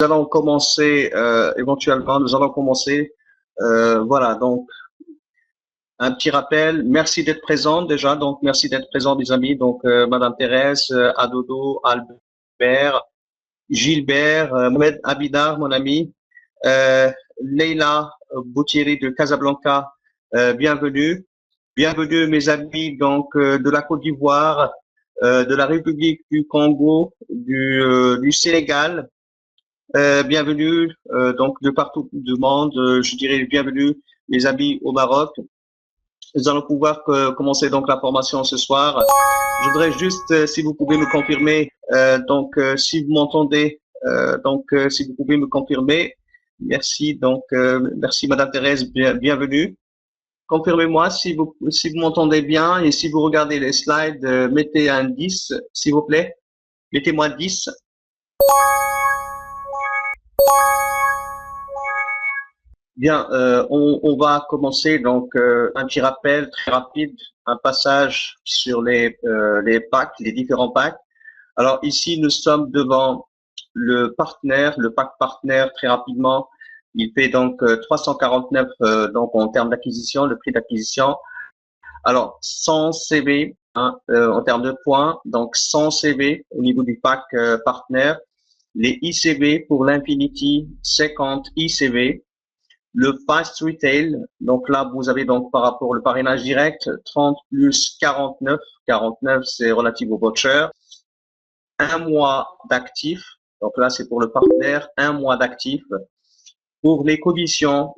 allons commencer éventuellement, nous allons commencer. Voilà, donc un petit rappel. Merci d'être présent déjà. Donc merci d'être présent, les amis. Donc Madame Thérèse, Adodo, Albert, Gilbert, Mohamed Abidar, mon ami, Leila Boutieri de Casablanca, bienvenue. Bienvenue mes amis donc de la Côte d'Ivoire, de la République du Congo, du Sénégal. Bienvenue donc de partout du monde. Je dirais bienvenue les amis au Maroc. Nous allons pouvoir commencer donc la formation ce soir. Je voudrais juste, si vous pouvez me confirmer, si vous m'entendez, si vous pouvez me confirmer. Merci. Donc, merci Madame Thérèse, bienvenue. Confirmez-moi si vous m'entendez bien et si vous regardez les slides, mettez un 10, s'il vous plaît. Mettez-moi 10. Bien, on va commencer donc un petit rappel très rapide, un passage sur les packs, les différents packs. Alors ici, nous sommes devant le partenaire, le pack partenaire très rapidement. Il fait donc 349 donc en termes d'acquisition, le prix d'acquisition. Alors 100 CV en termes de points, donc 100 CV au niveau du pack partenaire. Les ICV pour l'Infinity, 50 ICV. Le Fast Retail, donc là, vous avez donc par rapport au parrainage direct, 30 plus 49. 49, c'est relatif au voucher. Un mois d'actifs. Donc là, c'est pour le partenaire, un mois d'actifs. Pour les commissions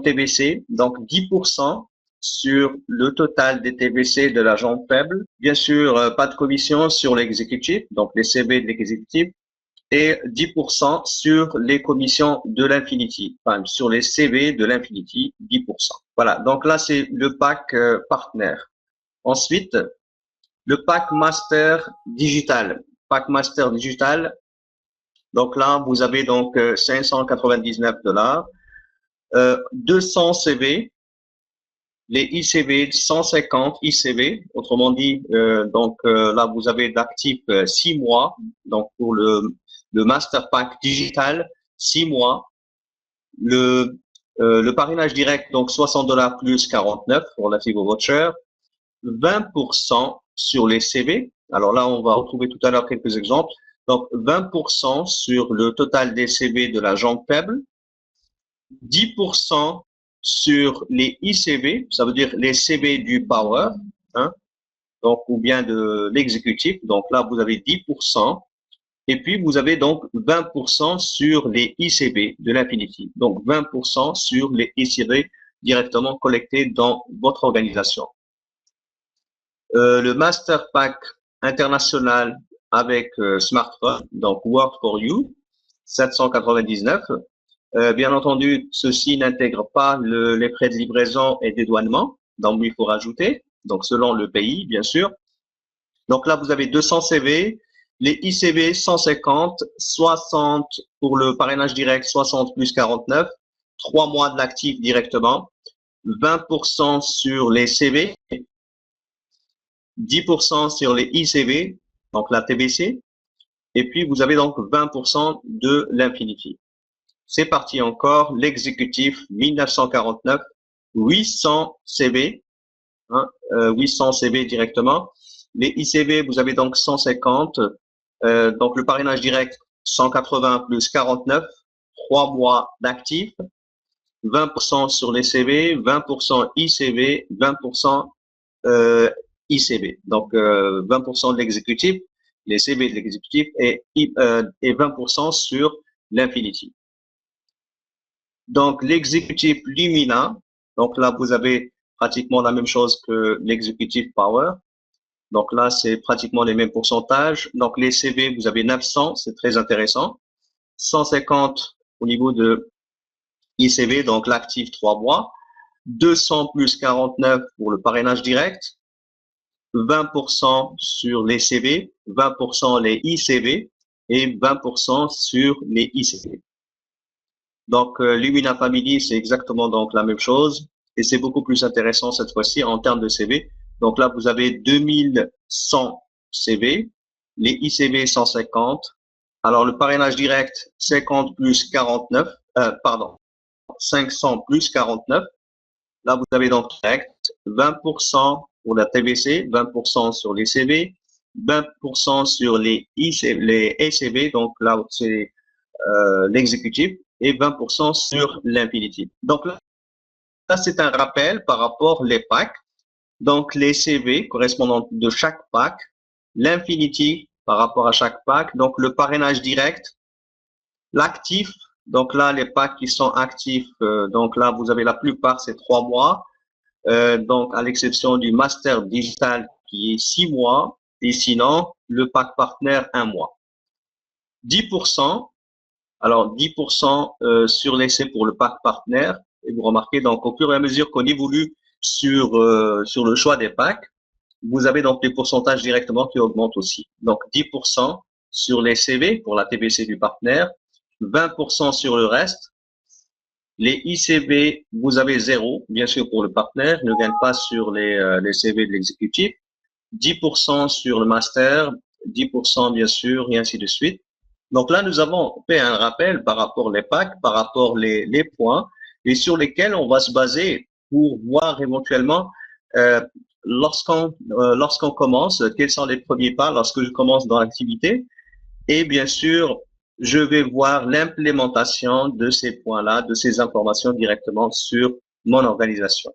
TVC, donc 10% sur le total des TVC de l'agent faible. Bien sûr, pas de commission sur l'exécutif, donc les CV de l'exécutif. Et 10% sur les commissions de l'Infinity, enfin, sur les CV de l'Infinity, 10%. Voilà, donc là, c'est le pack partenaire. Ensuite, le pack Master Digital. Pack Master Digital, donc là, vous avez donc $599, 200 CV, les ICV, 150 ICV, autrement dit, là, vous avez d'actifs 6 mois, donc pour le Master Pack Digital, 6 mois. Le parrainage direct, donc $60 plus 49 relatif au voucher. 20% sur les CV. Alors là, on va retrouver tout à l'heure quelques exemples. Donc, 20% sur le total des CV de l'agent faible. 10% sur les ICV, ça veut dire les CV du Power, donc, ou bien de l'exécutif. Donc là, vous avez 10%. Et puis, vous avez donc 20% sur les ICV de l'Infinity. Donc, 20% sur les ICV directement collectés dans votre organisation. Le Master Pack international avec smartphone, donc Work for You, 799. Bien entendu, ceci n'intègre pas les frais de livraison et dédouanement. Donc, il faut rajouter, donc selon le pays, bien sûr. Donc là, vous avez 200 CV. Les ICV 150, 60 pour le parrainage direct, 60 plus 49, 3 mois de l'actif directement, 20% sur les CV, 10% sur les ICV, donc la TBC, et puis vous avez donc 20% de l'Infinity. C'est parti encore, l'exécutif 1949, 800 CV, 800 CV directement. Les ICV, vous avez donc 150, donc le parrainage direct 180 plus 49, 3 mois d'actifs, 20% sur les CV, 20% ICV, 20% ICV. Donc 20% de l'exécutif, les CV de l'exécutif et 20% sur l'Infinity. Donc l'exécutif Lumina, donc là vous avez pratiquement la même chose que l'exécutif Power. Donc là, c'est pratiquement les mêmes pourcentages. Donc les CV, vous avez 900, c'est très intéressant. 150 au niveau de ICV, donc l'actif 3 mois. 200 plus 49 pour le parrainage direct. 20% sur les CV, 20% les ICV et 20% sur les ICV. Donc Lumina Family, c'est exactement donc la même chose. Et c'est beaucoup plus intéressant cette fois-ci en termes de CV. Donc là, vous avez 2100 CV, les ICV 150 Alors, le parrainage direct, 50 plus 49, pardon, 500 plus 49. Là, vous avez donc direct 20% pour la TBC, 20% sur les CV, 20% sur les ECB, donc là, c'est l'exécutif, et 20% sur l'infinitive. Donc là, c'est un rappel par rapport aux packs. Donc, les CV correspondant de chaque pack, l'infinity par rapport à chaque pack, donc le parrainage direct, l'actif, donc là, les packs qui sont actifs, donc là, vous avez la plupart, c'est 3 mois, donc à l'exception du master digital qui est 6 mois, et sinon, le pack partenaire, 1 mois. 10%, alors 10% sur l'essai pour le pack partenaire, et vous remarquez, donc au fur et à mesure qu'on évolue sur le choix des packs, vous avez donc les pourcentages directement qui augmentent aussi. Donc 10% sur les CV pour la TBC du partenaire, 20% sur le reste. Les ICB, vous avez 0, bien sûr pour le partenaire, ne gagne pas sur les CV de l'exécutif. 10% sur le master, 10% bien sûr, et ainsi de suite. Donc là, nous avons fait un rappel par rapport aux packs, par rapport les points, et sur lesquels on va se baser pour voir éventuellement lorsqu'on commence, quels sont les premiers pas lorsque je commence dans l'activité. Et bien sûr, je vais voir l'implémentation de ces points-là, de ces informations directement sur mon organisation.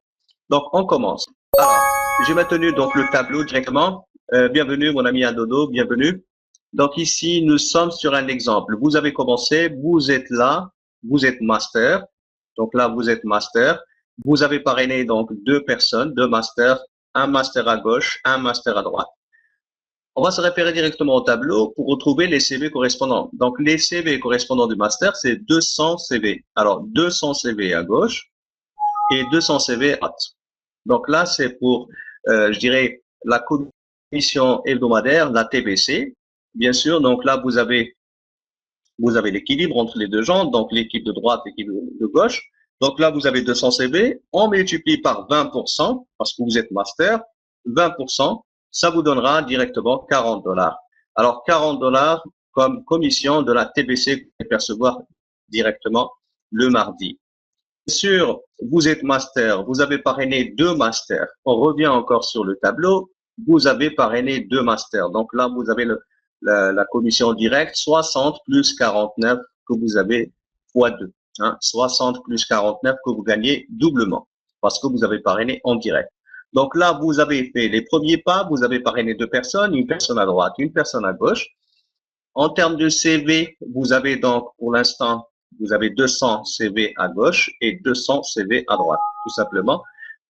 Donc, on commence. Alors, j'ai maintenu donc le tableau directement. Bienvenue, mon ami Adodo, bienvenue. Donc ici, nous sommes sur un exemple. Vous avez commencé, vous êtes là, vous êtes master. Donc là, vous êtes master. Vous avez parrainé donc 2 personnes, 2 masters, un master à gauche, un master à droite. On va se référer directement au tableau pour retrouver les CV correspondants. Donc les CV correspondants du master, c'est 200 CV. Alors 200 CV à gauche et 200 CV à droite. Donc là, c'est pour, je dirais, la commission hebdomadaire, la TBC. Bien sûr, donc là, vous avez l'équilibre entre les deux gens, donc l'équipe de droite, l'équipe de gauche. Donc là, vous avez 200 CV, on multiplie par 20%, parce que vous êtes master, 20%, ça vous donnera directement $40. Alors, $40 comme commission de la TBC que vous allez percevoir directement le mardi. Bien sûr, vous êtes master, vous avez parrainé 2 masters. On revient encore sur le tableau, vous avez parrainé 2 masters. Donc là, vous avez la commission directe, 60 plus 49 que vous avez fois 2. Hein, 60 plus 49 que vous gagnez doublement parce que vous avez parrainé en direct. Donc là, vous avez fait les premiers pas, vous avez parrainé 2 personnes, une personne à droite, une personne à gauche. En termes de CV, vous avez donc pour l'instant, vous avez 200 CV à gauche et 200 CV à droite. Tout simplement,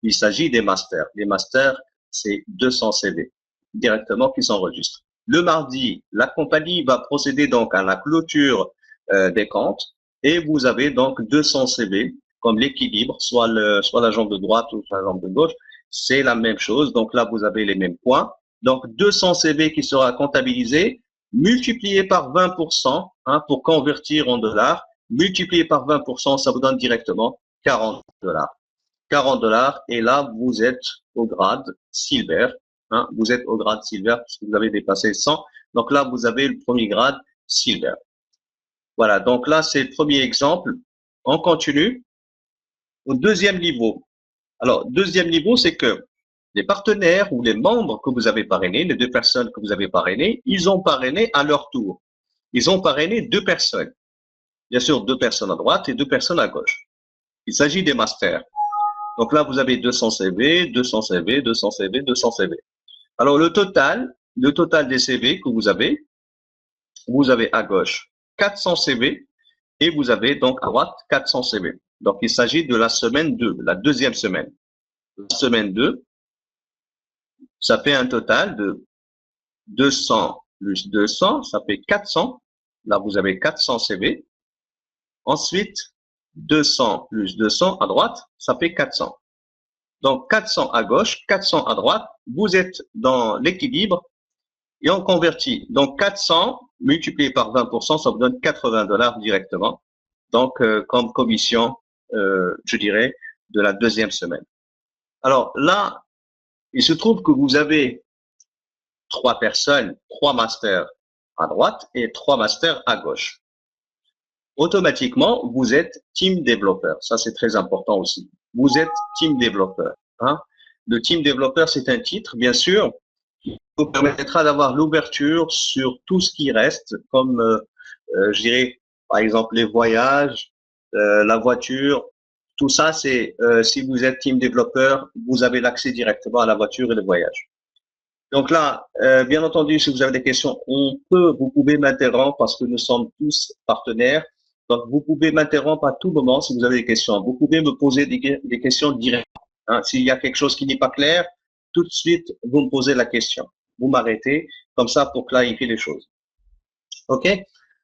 il s'agit des masters. Les masters, c'est 200 CV directement qui s'enregistrent. Le mardi, la compagnie va procéder donc à la clôture des comptes et vous avez donc 200 CV comme l'équilibre, soit la jambe de droite ou la jambe de gauche. C'est la même chose. Donc là, vous avez les mêmes points. Donc 200 CV qui sera comptabilisé, multiplié par 20% hein, pour convertir en dollars, multiplié par 20%, ça vous donne directement $40. $40 et là, vous êtes au grade silver. Hein, vous êtes au grade silver parce que vous avez dépassé 100. Donc là, vous avez le premier grade silver. Voilà, donc là, c'est le premier exemple. On continue au deuxième niveau. Alors, deuxième niveau, c'est que les partenaires ou les membres que vous avez parrainés, les 2 personnes que vous avez parrainées, ils ont parrainé à leur tour. Ils ont parrainé 2 personnes. Bien sûr, 2 personnes à droite et 2 personnes à gauche. Il s'agit des masters. Donc là, vous avez 200 CV, 200 CV, 200 CV, 200 CV. Alors, le total des CV que vous avez à gauche 400 CV et vous avez donc à droite 400 CV. Donc, il s'agit de la semaine 2, la deuxième semaine. La semaine 2, ça fait un total de 200 plus 200, ça fait 400. Là, vous avez 400 CV. Ensuite, 200 plus 200 à droite, ça fait 400. Donc, 400 à gauche, 400 à droite. Vous êtes dans l'équilibre et on convertit. Donc, 400 multiplié par 20%, ça vous donne $80 directement. Donc, comme commission, je dirais, de la deuxième semaine. Alors là, il se trouve que vous avez 3 personnes, 3 masters. à droite et 3 masters à gauche. Automatiquement, vous êtes team développeur. Ça, c'est très important aussi. Vous êtes team développeur. Hein. Le team développeur, c'est un titre, bien sûr, qui vous permettra d'avoir l'ouverture sur tout ce qui reste, comme, je dirais, par exemple, les voyages, la voiture. Tout ça, c'est, si vous êtes team développeur, vous avez l'accès directement à la voiture et le voyage. Donc là, bien entendu, si vous avez des questions, vous pouvez m'interrompre parce que nous sommes tous partenaires. Donc, vous pouvez m'interrompre à tout moment si vous avez des questions. Vous pouvez me poser des questions directement. Hein. S'il y a quelque chose qui n'est pas clair, tout de suite, vous me posez la question. Vous m'arrêtez comme ça pour clarifier les choses. OK?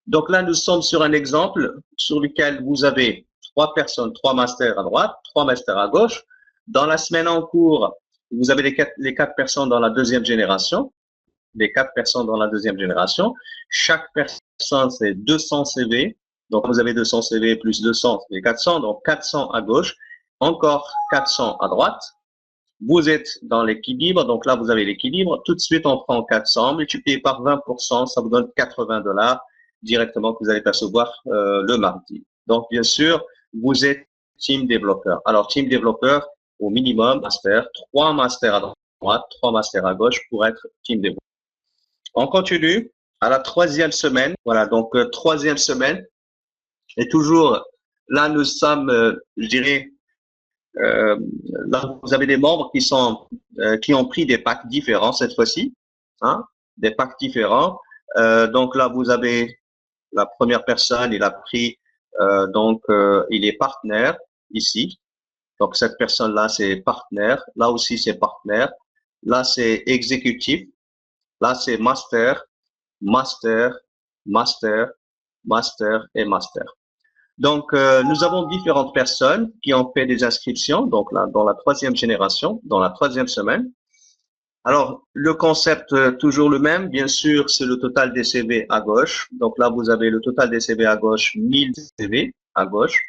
Donc là, nous sommes sur un exemple sur lequel vous avez 3 personnes, 3 masters à droite, 3 masters à gauche. Dans la semaine en cours, vous avez les 4 personnes dans la deuxième génération. Les 4 personnes dans la deuxième génération. Chaque personne, c'est 200 CV. Donc, vous avez 200 CV plus 200, c'est 400. Donc, 400 à gauche. Encore 400 à droite. Vous êtes dans l'équilibre. Donc là, vous avez l'équilibre. Tout de suite, on prend 400 multiplié par 20%. Ça vous donne $80 directement que vous allez percevoir le mardi. Donc, bien sûr, vous êtes team développeur. Alors, team développeur, au minimum, master, 3 masters à droite, 3 masters à gauche pour être team développeur. On continue à la 3e semaine. Voilà, donc 3e semaine. Et toujours, là, nous sommes, je dirais, là, vous avez des membres qui ont pris des packs différents cette fois-ci, hein, des packs différents. Donc là, vous avez la première personne, il a pris, il est partenaire ici. Donc, cette personne-là, c'est partenaire. Là aussi, c'est partenaire. Là, c'est exécutif. Là, c'est master, master, master, master et master. Donc, nous avons différentes personnes qui ont fait des inscriptions. Donc, là, dans la 3e génération, dans la 3e semaine. Alors, le concept, toujours le même. Bien sûr, c'est le total des CV à gauche. Donc là, vous avez le total des CV à gauche, 1000 CV à gauche.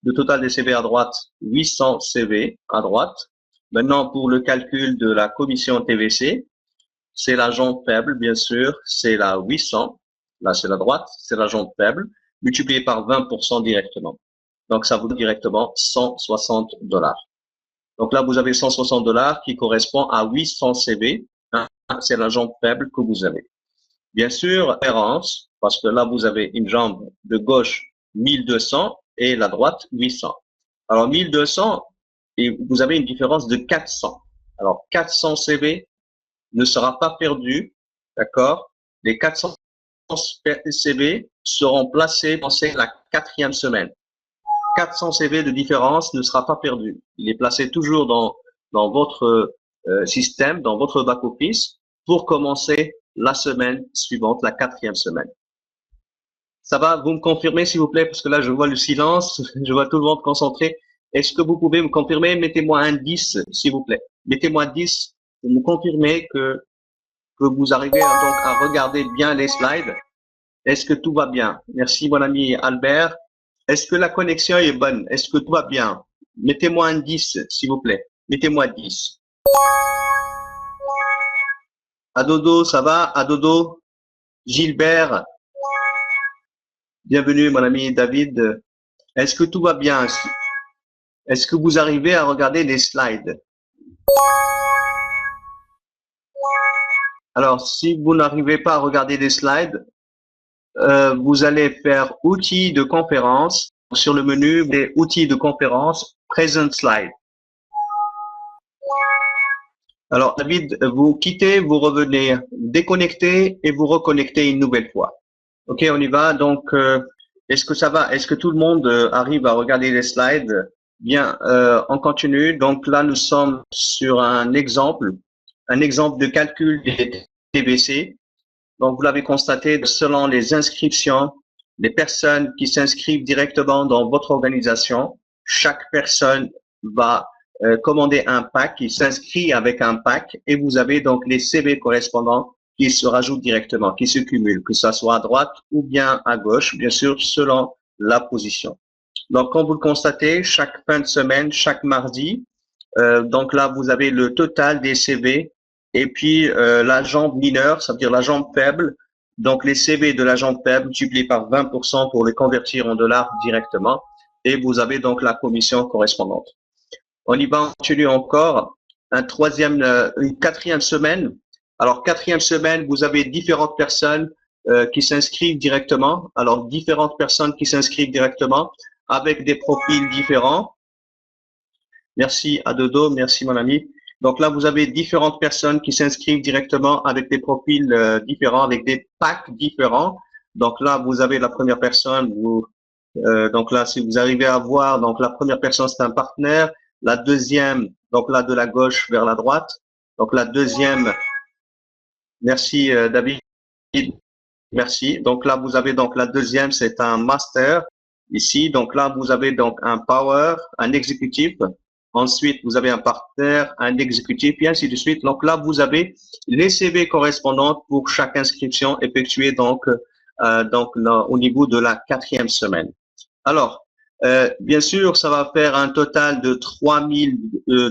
Le total des CV à droite, 800 CV à droite. Maintenant, pour le calcul de la commission TVC, c'est la jambe faible, bien sûr, c'est la 800. Là, c'est la droite, c'est la jambe faible, multiplié par 20% directement. Donc, ça vous donne directement $160. Donc là, vous avez $160 qui correspond à 800 CV. C'est la jambe faible que vous avez. Bien sûr, différence, parce que là, vous avez une jambe de gauche 1200 et la droite 800. Alors 1200, et vous avez une différence de 400. Alors 400 CV ne sera pas perdu, d'accord? Les 400 CV seront placés dans la 4e semaine. 400 CV de différence ne sera pas perdu. Il est placé toujours dans votre système, dans votre back-office pour commencer la semaine suivante, la 4e semaine. Ça va, vous me confirmez s'il vous plaît, parce que là je vois le silence, je vois tout le monde concentré. Est-ce que vous pouvez me confirmer? Mettez-moi un 10 s'il vous plaît. Mettez-moi 10 pour me confirmer que vous arrivez donc à regarder bien les slides. Est-ce que tout va bien? Merci mon ami Albert. Est-ce que la connexion est bonne? Est-ce que tout va bien? Mettez-moi un 10 s'il vous plaît. Mettez-moi 10. Adodo, ça va? Adodo? Gilbert? Bienvenue, mon ami David. Est-ce que tout va bien? Est-ce que vous arrivez à regarder les slides? Alors, si vous n'arrivez pas à regarder les slides, vous allez faire outils de conférence. Sur le menu, des outils de conférence, Present Slide. Alors, David, vous quittez, vous revenez, déconnectez et vous reconnectez une nouvelle fois. OK, on y va. Donc, est-ce que ça va? Est-ce que tout le monde arrive à regarder les slides? Bien, on continue. Donc là, nous sommes sur un exemple de calcul des TVC. Donc, vous l'avez constaté, selon les inscriptions, les personnes qui s'inscrivent directement dans votre organisation, chaque personne va commander un pack, il s'inscrit avec un pack et vous avez donc les CV correspondants qui se rajoutent directement, qui se cumulent, que ça soit à droite ou bien à gauche, bien sûr, selon la position. Donc, comme vous le constatez, chaque fin de semaine, chaque mardi, donc là, vous avez le total des CV et puis la jambe mineure, ça veut dire la jambe faible, donc les CV de la jambe faible multipliés par 20% pour les convertir en dollars directement. Et vous avez donc la commission correspondante. On y va, continue encore. Une quatrième semaine. Alors, quatrième semaine, vous avez différentes personnes qui s'inscrivent directement. Alors, différentes personnes qui s'inscrivent directement avec des profils différents. Merci à Dodo, merci mon ami. Donc là, vous avez différentes personnes qui s'inscrivent directement avec des profils différents, avec des packs différents. Donc là, vous avez la première personne. Donc là, si vous arrivez à voir, donc la première personne, c'est un partenaire. La deuxième, donc là, de la gauche vers la droite. Donc la deuxième, merci David, merci. Donc là, vous avez donc la deuxième, c'est un master ici. Donc là, vous avez donc un power, un exécutif. Ensuite, vous avez un partenaire, un exécutif, et ainsi de suite. Donc là, vous avez les CV correspondantes pour chaque inscription effectuée donc là, au niveau de la quatrième semaine. Alors, bien sûr, ça va faire un total de 3000.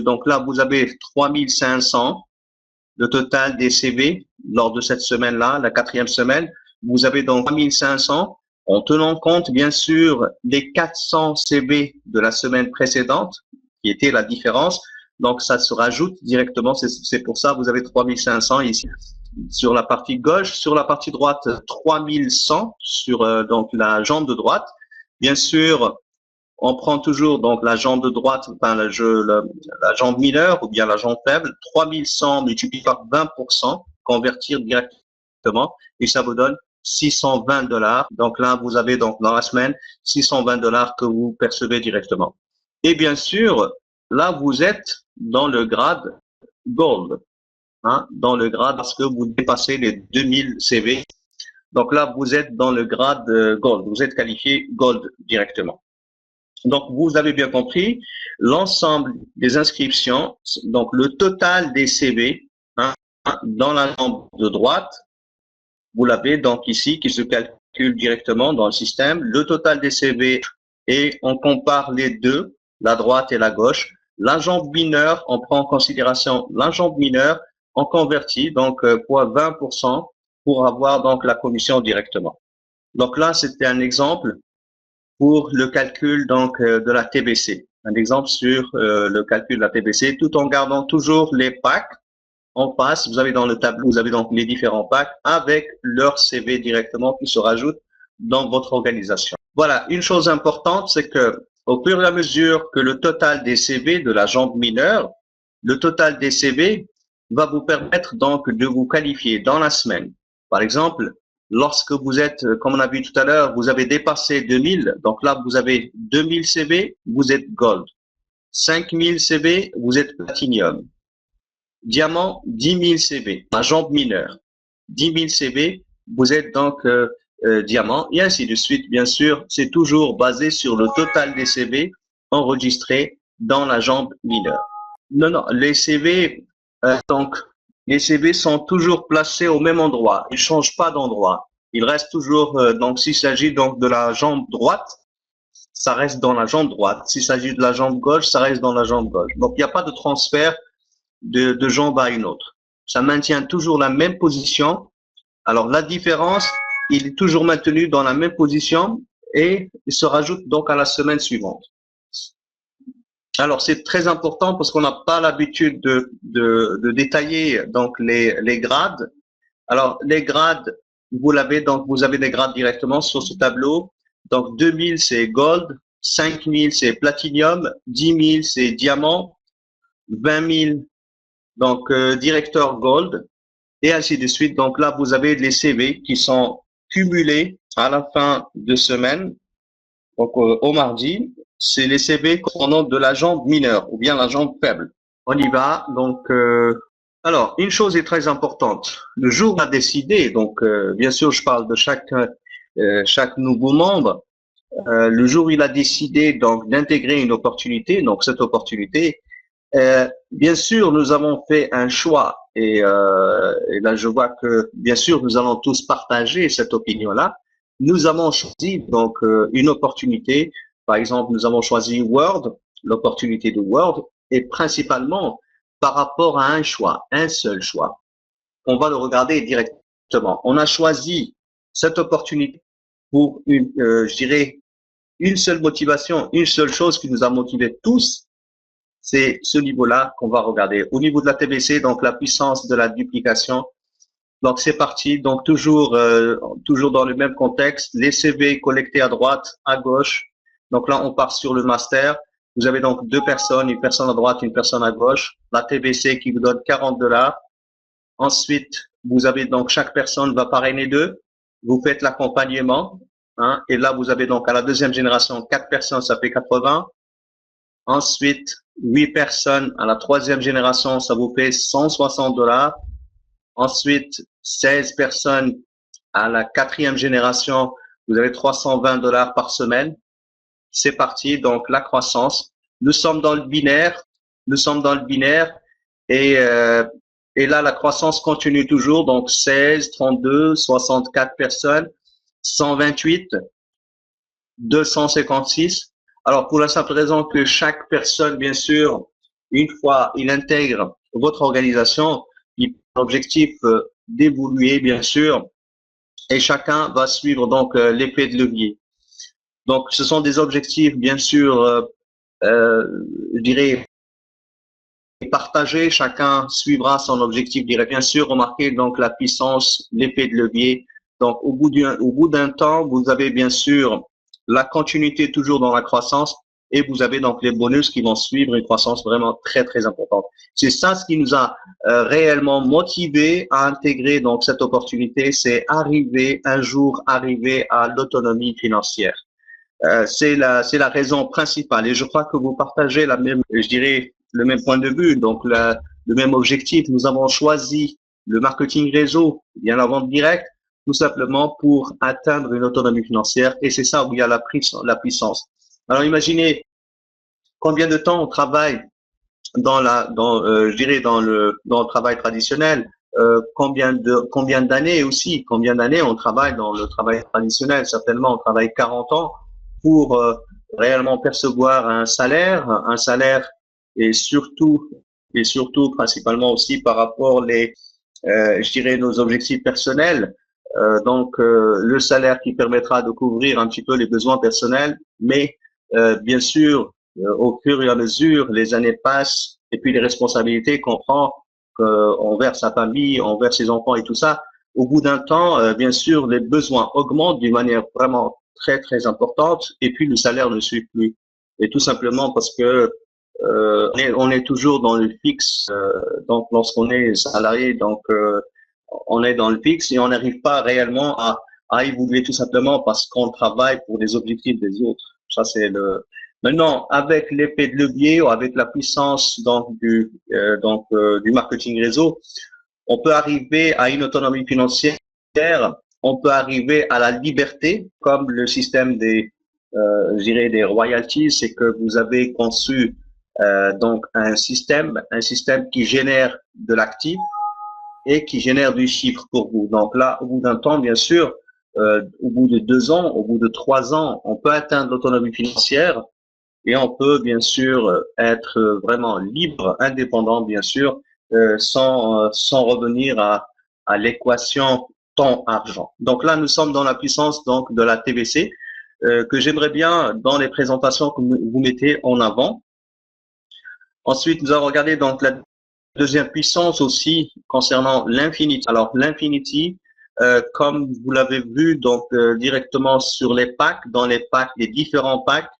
Donc là, vous avez 3500 le total des CV lors de cette semaine-là, la quatrième semaine. Vous avez donc 3500 en tenant compte, bien sûr, les 400 CV de la semaine précédente, qui était la différence. Donc, ça se rajoute directement. C'est pour ça, vous avez 3500 ici sur la partie gauche. Sur la partie droite, 3100 sur donc la jambe de droite. Bien sûr, on prend toujours donc la jambe de droite, enfin la jambe mineure ou bien la jambe faible. 3100 multiplié par 20%, convertir directement, et ça vous donne 620 $. Donc là, vous avez donc dans la semaine 620 $ que vous percevez directement. Et bien sûr, là, vous êtes dans le grade Gold, hein, dans le grade parce que vous dépassez les 2000 CV. Donc là, vous êtes dans le grade Gold, vous êtes qualifié Gold directement. Donc, vous avez bien compris, l'ensemble des inscriptions, donc le total des CV, hein, dans la jambe de droite, vous l'avez donc ici qui se calcule directement dans le système, le total des CV, et on compare les deux, la droite et la gauche. La jambe mineure, on prend en considération la jambe mineure, on convertit donc pour 20% pour avoir donc la commission directement. Donc là, c'était un exemple pour le calcul donc de la TBC. Un exemple sur le calcul de la TBC, tout en gardant toujours les packs en face. Vous avez dans le tableau, vous avez donc les différents packs avec leur CV directement qui se rajoutent dans votre organisation. Voilà, une chose importante, c'est que au fur et à mesure que le total des CV de la jambe mineure, le total des CV va vous permettre donc de vous qualifier dans la semaine. Par exemple, lorsque vous êtes, comme on a vu tout à l'heure, vous avez dépassé 2000, donc là, vous avez 2000 CV, vous êtes Gold. 5000 CV, vous êtes Platinum. Diamant, 10 000 CV, la jambe mineure. 10 000 CV, vous êtes donc diamant, et ainsi de suite. Bien sûr, c'est toujours basé sur le total des CV enregistrés dans la jambe mineure. Non, les CV, donc, les CV sont toujours placés au même endroit. Ils ne changent pas d'endroit. Ils restent toujours, donc s'il s'agit donc de la jambe droite, ça reste dans la jambe droite. S'il s'agit de la jambe gauche, ça reste dans la jambe gauche. Donc, il n'y a pas de transfert de jambe à une autre. Ça maintient toujours la même position. Alors, la différence, il est toujours maintenu dans la même position et il se rajoute donc à la semaine suivante. Alors, c'est très important parce qu'on n'a pas l'habitude de détailler donc les grades. Alors, les grades, vous l'avez donc, vous avez des grades directement sur ce tableau. Donc, 2000, c'est Gold, 5000, c'est Platinum, 10 000, c'est Diamant, 20 000, donc Directeur Gold, et ainsi de suite. Donc là, vous avez les CV qui sont cumulés à la fin de semaine, donc au mardi. C'est les CV correspondant de la jambe mineure ou bien la jambe faible. On y va. Donc, alors, une chose est très importante. Le jour à décider, donc bien sûr, je parle de chaque nouveau membre. Le jour où il a décidé donc d'intégrer une opportunité, donc cette opportunité, bien sûr, nous avons fait un choix et là, je vois que bien sûr, nous allons tous partager cette opinion-là. Nous avons choisi donc une opportunité. Par exemple, nous avons choisi Word, l'opportunité de Word, et principalement par rapport à un choix, un seul choix. On va le regarder directement. On a choisi cette opportunité pour je dirais, une seule motivation, une seule chose qui nous a motivés tous, c'est ce niveau-là qu'on va regarder. Au niveau de la TBC, donc la puissance de la duplication. Donc c'est parti. Donc toujours dans le même contexte, les CV collectés à droite, à gauche. Donc là, on part sur le master. Vous avez donc deux personnes, une personne à droite, une personne à gauche. La TBC qui vous donne $40. Ensuite, vous avez donc chaque personne va parrainer deux. Vous faites l'accompagnement. Hein, et là, vous avez donc à la deuxième génération, 4 personnes, ça fait 80. Ensuite, 8 personnes à la troisième génération, ça vous fait $160. Ensuite, 16 personnes à la quatrième génération, vous avez $320 par semaine. C'est parti, donc la croissance. Nous sommes dans le binaire, et, et là, la croissance continue toujours, donc 16, 32, 64 personnes, 128, 256. Alors, pour la simple raison que chaque personne, bien sûr, une fois il intègre votre organisation, il a l'objectif d'évoluer, bien sûr, et chacun va suivre donc l'effet de levier. Donc, ce sont des objectifs, bien sûr, je dirais, partagés. Chacun suivra son objectif, je dirais, bien sûr, remarquez donc la puissance, l'effet de levier. Donc, au bout d'un temps, vous avez bien sûr la continuité toujours dans la croissance et vous avez donc les bonus qui vont suivre une croissance vraiment très, très importante. C'est ça ce qui nous a réellement motivé à intégrer donc cette opportunité, c'est un jour arriver à l'autonomie financière. C'est la raison principale et je crois que vous partagez la même, je dirais, le même point de vue, donc le même objectif. Nous avons choisi le marketing réseau, bien la vente directe, tout simplement pour atteindre une autonomie financière et c'est ça où il y a la puissance. Alors imaginez combien de temps on travaille je dirais dans le travail traditionnel, combien d'années aussi, combien d'années on travaille dans le travail traditionnel. Certainement, on travaille 40 ans pour réellement percevoir un salaire et surtout principalement aussi par rapport je dirais nos objectifs personnels. Donc le salaire qui permettra de couvrir un petit peu les besoins personnels, mais bien sûr au fur et à mesure les années passent et puis les responsabilités qu'on prend envers sa famille, envers ses enfants et tout ça, au bout d'un temps, bien sûr, les besoins augmentent d'une manière vraiment très, très importante et puis le salaire ne suit plus. Et tout simplement parce que on est toujours dans le fixe. Donc, lorsqu'on est salarié, donc on est dans le fixe et on n'arrive pas réellement à évoluer tout simplement parce qu'on travaille pour les objectifs des autres. Ça, c'est le. Maintenant, avec l'effet de levier ou avec la puissance donc du marketing réseau, on peut arriver à une autonomie financière, on peut arriver à la liberté, comme le système je dirais des royalties, c'est que vous avez conçu donc un système qui génère de l'actif et qui génère du chiffre pour vous. Donc là, au bout d'un temps, bien sûr, au bout de 2 ans, au bout de 3 ans, on peut atteindre l'autonomie financière et on peut bien sûr être vraiment libre, indépendant, bien sûr, sans revenir à l'équation temps-argent. Donc là, nous sommes dans la puissance donc de la TBC que j'aimerais bien dans les présentations que vous mettez en avant. Ensuite, nous allons regarder donc la deuxième puissance aussi concernant l'Infinity. Alors l'Infinity, comme vous l'avez vu donc directement sur les packs, dans les packs, les différents packs,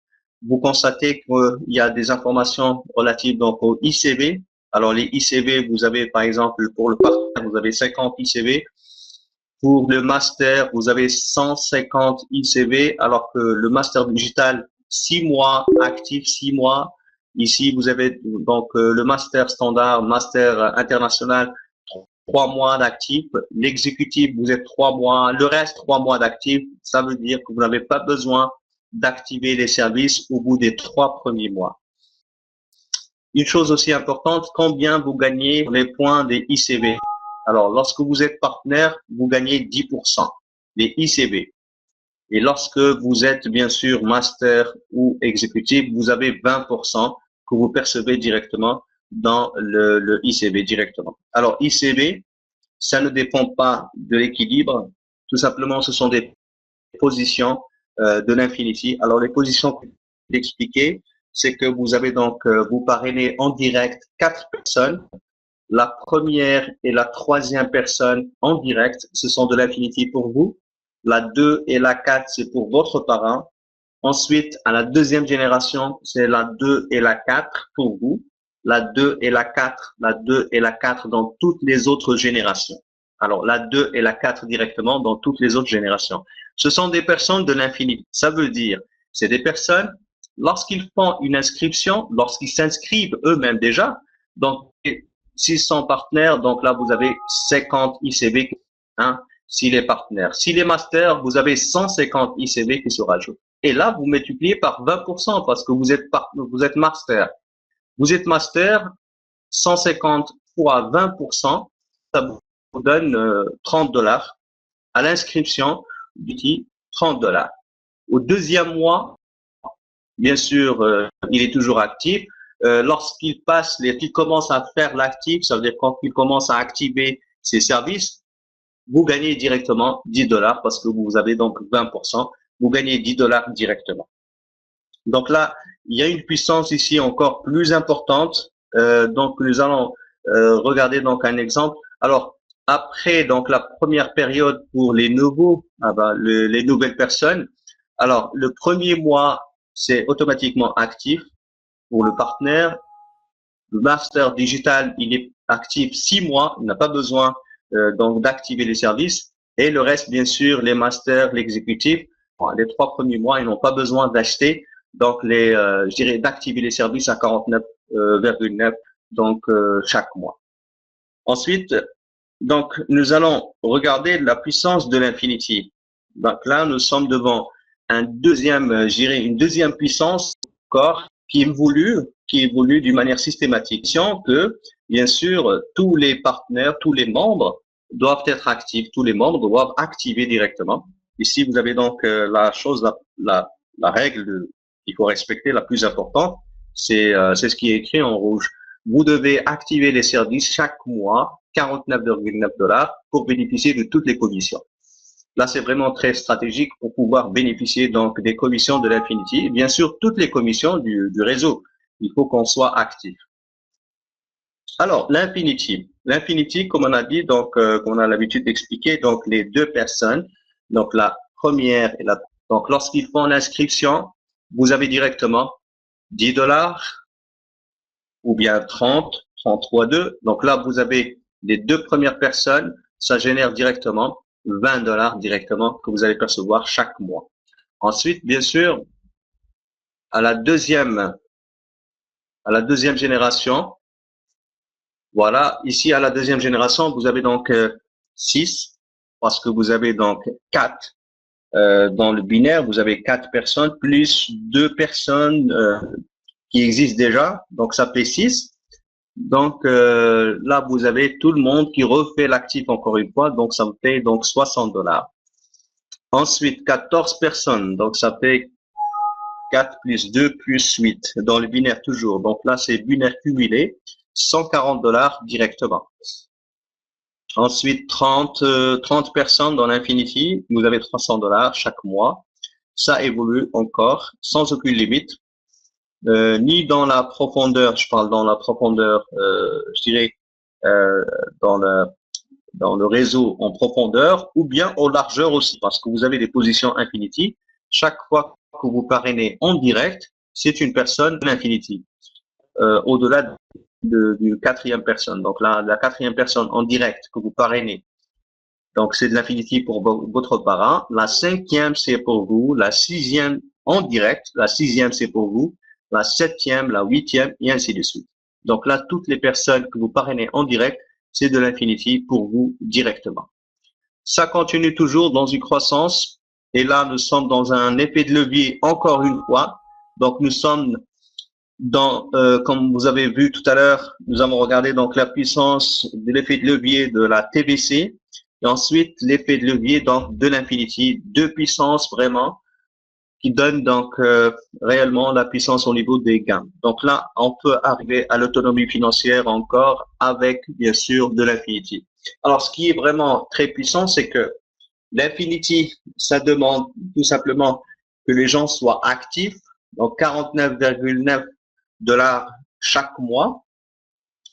vous constatez qu'il y a des informations relatives donc au ICV. Alors les ICV, vous avez par exemple pour le partenaire, vous avez 50 ICV. Pour le master, vous avez 150 ICV, alors que le master digital, 6 mois, actif 6 mois. Ici, vous avez donc le master standard, master international, 3 mois d'actif. L'exécutif, vous êtes 3 mois. Le reste, 3 mois d'actif. Ça veut dire que vous n'avez pas besoin d'activer les services au bout des 3 premiers mois. Une chose aussi importante, combien vous gagnez les points des ICV? Alors, lorsque vous êtes partenaire, vous gagnez 10% des ICV. Et lorsque vous êtes, bien sûr, master ou exécutif, vous avez 20% que vous percevez directement dans le ICV directement. Alors, ICV, ça ne dépend pas de l'équilibre. tout simplement, ce sont des positions de l'infinity. Alors, les positions que je vais expliquer, c'est que vous avez donc, vous parrainez en direct 4 personnes. La première et la troisième personne en direct, ce sont de l'infinity pour vous. La 2 et la 4, c'est pour votre parent. Ensuite, à la deuxième génération, c'est la 2 et la 4 pour vous. La 2 et la 4, la 2 et la 4 dans toutes les autres générations. Alors, la 2 et la 4 directement dans toutes les autres générations. Ce sont des personnes de l'infini. Ça veut dire, c'est des personnes, lorsqu'ils font une inscription, lorsqu'ils s'inscrivent eux-mêmes déjà, donc 600 partenaires, donc là, vous avez 50 ICB, hein, s'il est partenaire. S'il est master, vous avez 150 ICB qui se rajoutent. Et là, vous multipliez par 20% parce que vous êtes master. Vous êtes master, 150 fois 20%, ça vous donne 30 dollars. À l'inscription, du 30 dollars. Au deuxième mois, bien sûr, il est toujours actif. Lorsqu'il passe, qu'il commence à faire l'actif, ça veut dire quand il commence à activer ses services, vous gagnez directement 10 dollars parce que vous avez donc 20%. Vous gagnez 10 dollars directement. Donc là, il y a une puissance ici encore plus importante. Donc nous allons regarder donc un exemple. Alors après donc la première période pour les nouveaux, les nouvelles personnes. Alors le premier mois c'est automatiquement actif pour le partenaire. Le master digital il est actif 6 mois, il n'a pas besoin donc d'activer les services. Et le reste bien sûr les masters, l'exécutif. Les 3 premiers mois, ils n'ont pas besoin d'acheter, donc je dirais d'activer les services à 49,9 donc chaque mois. Ensuite, donc nous allons regarder la puissance de l'infinity. Donc là, nous sommes devant une deuxième puissance encore qui évolue d'une manière systématique. Que bien sûr tous les partenaires, tous les membres doivent être actifs, tous les membres doivent activer directement. Ici, vous avez donc la règle qu'il faut respecter, la plus importante, c'est ce qui est écrit en rouge. Vous devez activer les services chaque mois, 49,9 dollars, pour bénéficier de toutes les commissions. Là, c'est vraiment très stratégique pour pouvoir bénéficier donc des commissions de l'infinity. Bien sûr, toutes les commissions du réseau. Il faut qu'on soit actif. Alors, l'infinity. L'infinity, comme on a dit, donc, qu'on a l'habitude d'expliquer, donc les deux personnes, donc la première et donc lorsqu'ils font l'inscription, vous avez directement 10 dollars ou bien 30 fois 2. Donc là, vous avez les deux premières personnes, ça génère directement 20 dollars directement que vous allez percevoir chaque mois. Ensuite, bien sûr, à la deuxième génération, voilà, ici à la deuxième génération, vous avez donc 6, parce que vous avez donc 4 dans le binaire, vous avez 4 personnes plus 2 personnes qui existent déjà, donc ça fait 6. Donc là, vous avez tout le monde qui refait l'actif encore une fois, donc ça me fait donc 60 dollars. Ensuite, 14 personnes, donc ça fait 4 plus 2 plus 8 dans le binaire toujours. Donc là, c'est binaire cumulé, 140 dollars directement. Ensuite, 30 personnes dans l'infinity, vous avez 300 dollars chaque mois. Ça évolue encore sans aucune limite. Ni dans la profondeur, je parle dans la profondeur, je dirais dans le réseau en profondeur, ou bien en largeur aussi, parce que vous avez des positions infinity. Chaque fois que vous parrainez en direct, c'est une personne de l'infinity. Au-delà d'une quatrième personne. Donc la quatrième personne en direct que vous parrainez, donc c'est de l'infinity pour votre parent. La cinquième, c'est pour vous. La sixième en direct. La sixième, c'est pour vous. La septième, la huitième, et ainsi de suite. Donc là, toutes les personnes que vous parrainez en direct, c'est de l'infinity pour vous directement. Ça continue toujours dans une croissance. Et là, nous sommes dans un effet de levier encore une fois. Donc nous sommes dans, comme vous avez vu tout à l'heure, nous avons regardé donc la puissance de l'effet de levier de la TVC et ensuite l'effet de levier donc de l'infinity, deux puissances vraiment qui donnent donc réellement la puissance au niveau des gains. Donc là, on peut arriver à l'autonomie financière encore avec bien sûr de l'infinity. Alors, ce qui est vraiment très puissant, c'est que L'Infinity, ça demande tout simplement que les gens soient actifs, donc 49,9 $ chaque mois.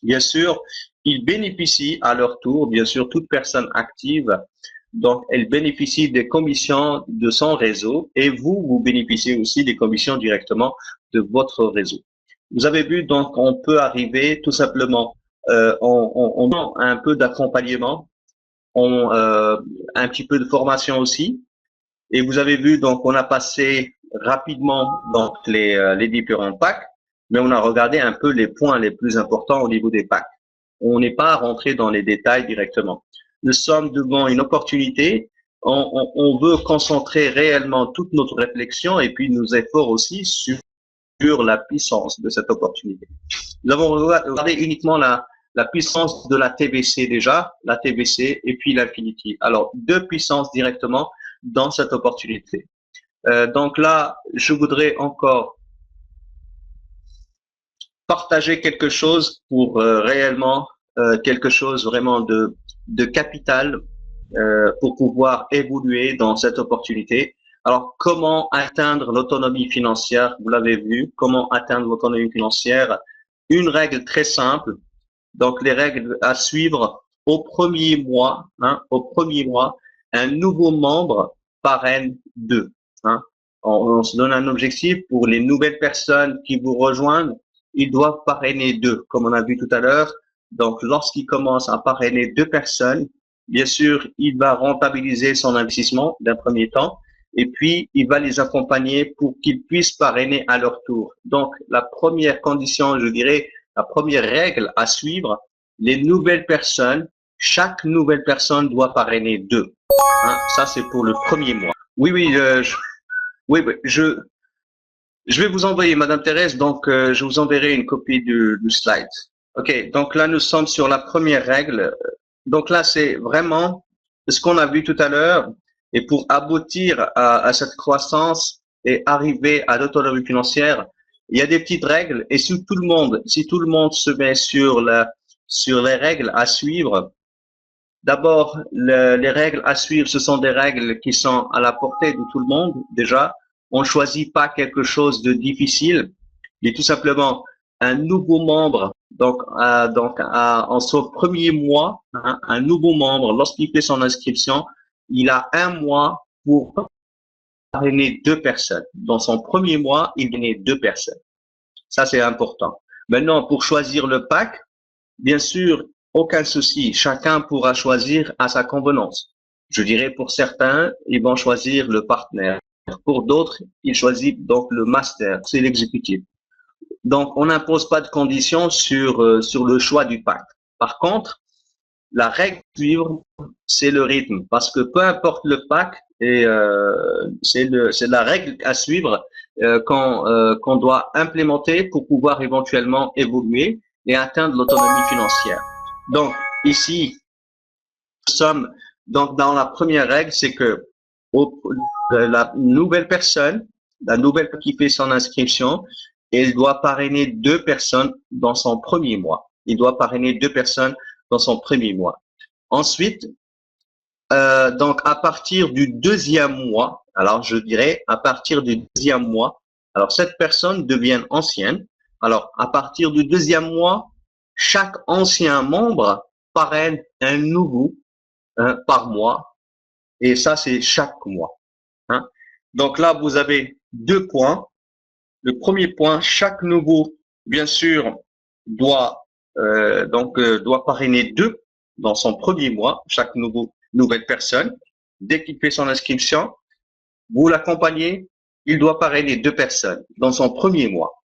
Bien sûr, ils bénéficient à leur tour, bien sûr, toute personne active, donc elle bénéficie des commissions de son réseau et vous bénéficiez aussi des commissions directement de votre réseau. Vous avez vu, donc on peut arriver tout simplement, on a un peu d'accompagnement, un petit peu de formation aussi. Et vous avez vu, donc, on a passé rapidement donc les différents packs, mais on a regardé un peu les points les plus importants au niveau des packs. On n'est pas rentré dans les détails directement. Nous sommes devant une opportunité. On veut concentrer réellement toute notre réflexion et puis nos efforts aussi sur la puissance de cette opportunité. Nous avons regardé uniquement la puissance de la TVC déjà, la TVC et puis l'Infinity. Alors, deux puissances directement dans cette opportunité. Donc là, je voudrais encore partager quelque chose pour réellement, quelque chose vraiment de capital pour pouvoir évoluer dans cette opportunité. Alors, comment atteindre l'autonomie financière? Vous l'avez vu, comment atteindre l'autonomie financière? Une règle très simple. Donc, les règles à suivre au premier mois, un nouveau membre parraine 2. On se donne un objectif pour les nouvelles personnes qui vous rejoignent, ils doivent parrainer 2, comme on a vu tout à l'heure. Donc, lorsqu'il commence à parrainer 2 personnes, bien sûr, il va rentabiliser son investissement d'un premier temps et puis il va les accompagner pour qu'ils puissent parrainer à leur tour. Donc, la première condition, je dirais, la première règle à suivre, les nouvelles personnes, chaque nouvelle personne doit parrainer 2. Ça, c'est pour le premier mois. Oui, je vais vous envoyer, Madame Thérèse, donc je vous enverrai une copie du slide. OK, donc là, nous sommes sur la première règle. Donc là, c'est vraiment ce qu'on a vu tout à l'heure. Et pour aboutir à cette croissance et arriver à l'autonomie financière, il y a des petites règles. Et si tout le monde se met sur les règles à suivre, d'abord, les règles à suivre, ce sont des règles qui sont à la portée de tout le monde déjà. On ne choisit pas quelque chose de difficile, mais tout simplement un nouveau membre. Donc en son premier mois, un nouveau membre, lorsqu'il fait son inscription, il a 1 mois pour parrainer 2 personnes. Dans son premier mois, il gagne 2 personnes. Ça, c'est important. Maintenant, pour choisir le pack, bien sûr, aucun souci. Chacun pourra choisir à sa convenance. Je dirais pour certains, ils vont choisir le partenaire. Pour d'autres, ils choisissent donc le master, c'est l'exécutif. Donc, on n'impose pas de conditions sur le choix du pack. Par contre, la règle à suivre, c'est le rythme, parce que peu importe le pack, c'est la règle à suivre qu'on doit implémenter pour pouvoir éventuellement évoluer et atteindre l'autonomie financière. Donc, ici, nous sommes donc dans la première règle, c'est que la nouvelle personne, qui fait son inscription, elle doit parrainer 2 personnes dans son premier mois. Il doit parrainer 2 personnes dans son premier mois. Ensuite, donc à partir du 2e mois, alors je dirais à partir du 2e mois, alors cette personne devient ancienne. Alors à partir du 2e mois, chaque ancien membre parraine un nouveau par mois, et ça c'est chaque mois. Donc là, vous avez 2 points. Le premier point, chaque nouveau, bien sûr, doit parrainer 2 dans son premier mois, chaque nouvelle personne. Dès qu'il fait son inscription, vous l'accompagnez, il doit parrainer 2 personnes dans son premier mois.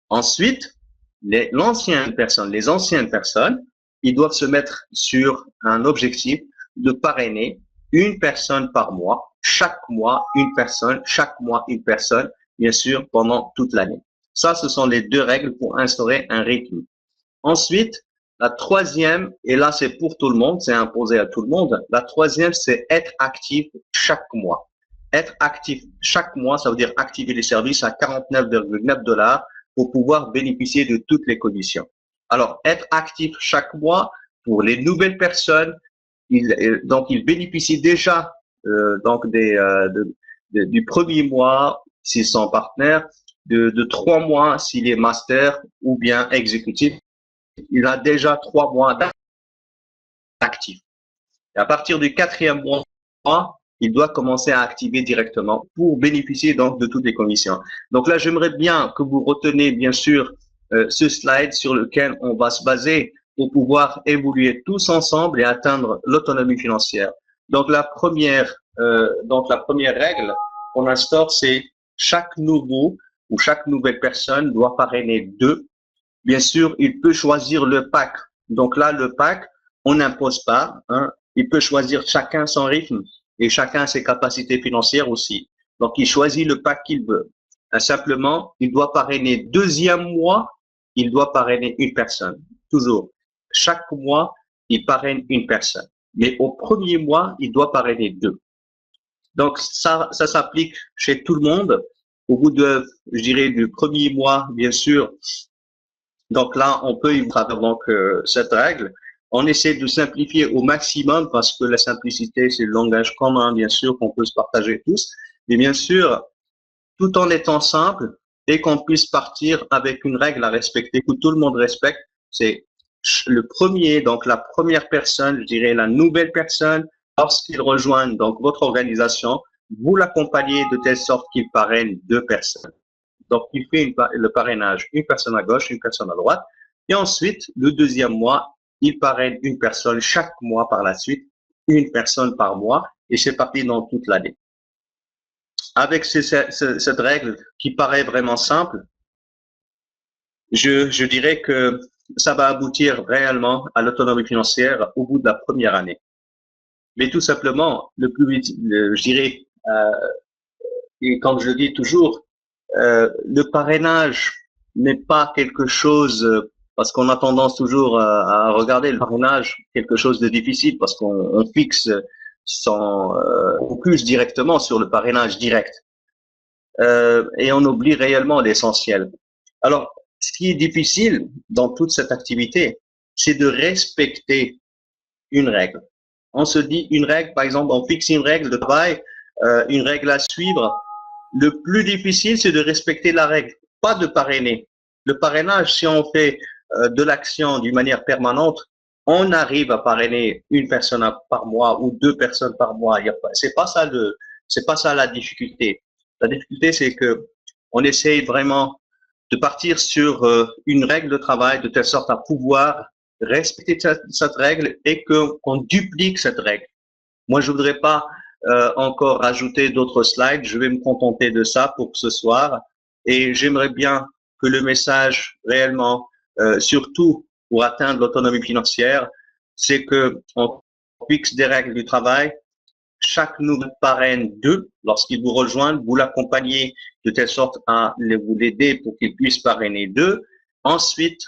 Ensuite, les anciennes personnes, ils doivent se mettre sur un objectif de parrainer 1 personne par mois, chaque mois une personne, chaque mois une personne, bien sûr, pendant toute l'année. Ça, ce sont les 2 règles pour instaurer un rythme. Ensuite, la troisième, et là c'est pour tout le monde, c'est imposé à tout le monde, la troisième, c'est être actif chaque mois. Être actif chaque mois, ça veut dire activer les services à 49,9 $ pour pouvoir bénéficier de toutes les commissions. Alors, être actif chaque mois pour les nouvelles personnes, donc ils bénéficient déjà donc du premier mois s'ils sont partenaires, de 3 mois s'il est master ou bien exécutif. Il a déjà 3 mois d'actif. Et à partir du 4e mois, il doit commencer à activer directement pour bénéficier donc de toutes les commissions. Donc là, j'aimerais bien que vous reteniez bien sûr ce slide sur lequel on va se baser pour pouvoir évoluer tous ensemble et atteindre l'autonomie financière. Donc la première règle qu'on instaure, c'est chaque nouveau ou chaque nouvelle personne doit parrainer 2. Bien sûr, il peut choisir le pack. Donc là, le pack, on n'impose pas. Hein. Il peut choisir chacun son rythme et chacun ses capacités financières aussi. Donc, il choisit le pack qu'il veut. Simplement, il doit parrainer 2e mois, il doit parrainer une personne. Toujours. Chaque mois, il parraine une personne. Mais au 1er mois, il doit parrainer 2. Donc, ça s'applique chez tout le monde. Au bout de, je dirais, du 1er mois, bien sûr. Donc là, on peut y travers donc cette règle. On essaie de simplifier au maximum parce que la simplicité, c'est le langage commun, bien sûr, qu'on peut se partager tous. Mais bien sûr, tout en étant simple et qu'on puisse partir avec une règle à respecter, que tout le monde respecte, c'est le premier, donc la première personne, je dirais la nouvelle personne, lorsqu'il rejoignent donc votre organisation, vous l'accompagnez de telle sorte qu'il parraine 2 personnes. Donc, il fait le parrainage, une personne à gauche, une personne à droite. Et ensuite, le 2e mois, il parraine une personne chaque mois par la suite, une personne par mois, et c'est parti dans toute l'année. Avec cette règle qui paraît vraiment simple, je dirais que ça va aboutir réellement à l'autonomie financière au bout de la première année. Mais tout simplement, le plus vite, je dirais, et comme je le dis toujours, le parrainage n'est pas quelque chose, parce qu'on a tendance toujours à regarder le parrainage quelque chose de difficile, parce qu'on fixe son focus directement sur le parrainage direct. Et on oublie réellement l'essentiel. Alors, ce qui est difficile dans toute cette activité, c'est de respecter une règle. On se dit une règle, par exemple, on fixe une règle de travail, une règle à suivre. Le plus difficile, c'est de respecter la règle, pas de parrainer. Le parrainage, si on fait de l'action d'une manière permanente, on arrive à parrainer une personne par mois ou 2 personnes par mois. C'est pas ça la difficulté. La difficulté, c'est que on essaye vraiment de partir sur une règle de travail de telle sorte à pouvoir respecter cette règle et qu'on duplique cette règle. Moi, je voudrais pas encore rajouter d'autres slides. Je vais me contenter de ça pour ce soir. Et j'aimerais bien que le message réellement, surtout pour atteindre l'autonomie financière, c'est que on fixe des règles du travail. Chaque nouvel parraine 2, lorsqu'il vous rejoint, vous l'accompagnez de telle sorte à vous l'aider pour qu'il puisse parrainer 2. Ensuite,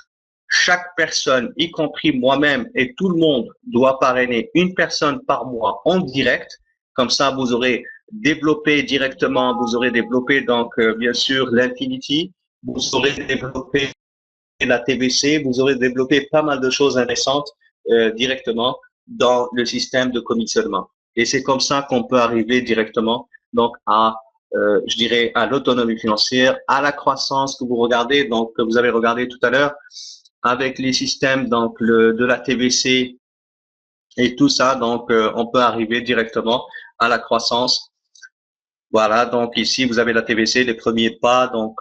chaque personne, y compris moi-même et tout le monde, doit parrainer une personne par mois en direct. Comme ça, vous aurez développé directement, vous aurez développé donc bien sûr l'Infinity, vous aurez développé la TVC, vous aurez développé pas mal de choses intéressantes directement dans le système de commissionnement. Et c'est comme ça qu'on peut arriver directement donc à, je dirais, à l'autonomie financière, à la croissance que vous regardez, donc que vous avez regardé tout à l'heure, avec les systèmes donc de la TVC et tout ça, donc on peut arriver directement à la croissance. Voilà, donc ici vous avez la TVC, les premiers pas, donc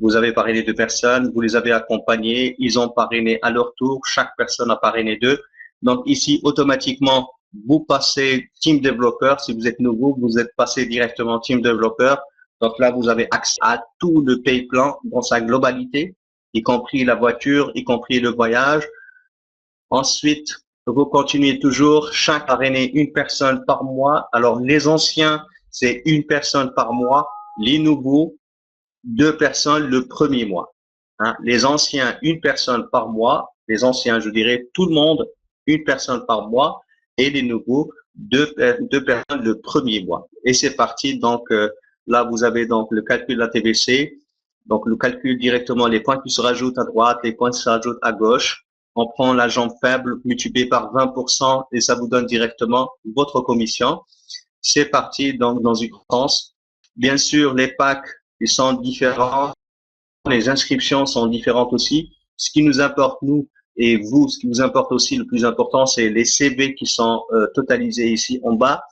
vous avez parrainé 2 personnes, vous les avez accompagnés, ils ont parrainé à leur tour, chaque personne a parrainé 2. Donc ici automatiquement vous passez team développeur, si vous êtes nouveau, vous êtes passé directement team développeur. Donc là vous avez accès à tout le pay plan dans sa globalité, y compris la voiture, y compris le voyage. Ensuite, vous continuez toujours, chaque parrainer une personne par mois. Alors, les anciens, c'est une personne par mois. Les nouveaux, 2 personnes le premier mois. Hein? Les anciens, une personne par mois. Les anciens, je dirais, tout le monde, une personne par mois. Et les nouveaux, 2 personnes le premier mois. Et c'est parti. Donc, là, vous avez donc le calcul de la TVC. Donc, le calcul directement, les points qui se rajoutent à droite, les points qui se rajoutent à gauche. On prend la jambe faible multipliée par 20% et ça vous donne directement votre commission. c'est parti donc dans une France. Bien sûr, les packs, ils sont différents, les inscriptions sont différentes aussi. Ce qui nous importe, nous et vous, ce qui nous importe aussi, le plus important, c'est les CV qui sont totalisés ici en bas,